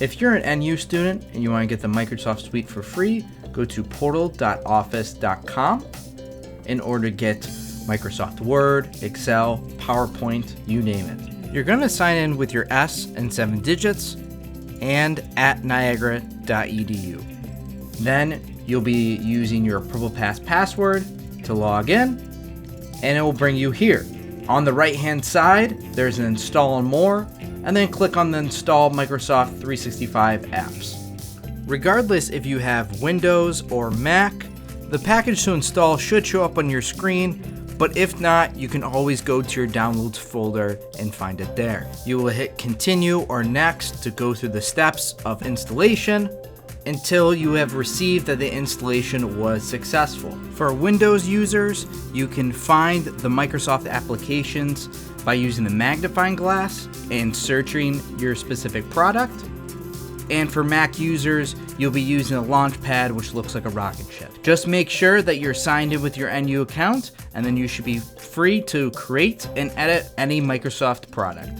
If you're an NU student and you want to get the Microsoft Suite for free, go to portal.office.com in order to get Microsoft Word, Excel, PowerPoint, you name it. You're going to sign in with your S and 7 digits and at niagara.edu. Then you'll be using your Purple Pass password to log in, and it will bring you here. On the right hand side, there's an install and more, and then click on the install Microsoft 365 apps. Regardless if you have Windows or Mac, the package to install should show up on your screen, but if not, you can always go to your downloads folder and find it there. You will hit continue or next to go through the steps of installation until you have received that the installation was successful. For Windows users, you can find the Microsoft applications by using the magnifying glass and searching your specific product. And for Mac users, you'll be using a Launchpad, which looks like a rocket ship. Just make sure that you're signed in with your NU account, and then you should be free to create and edit any Microsoft product.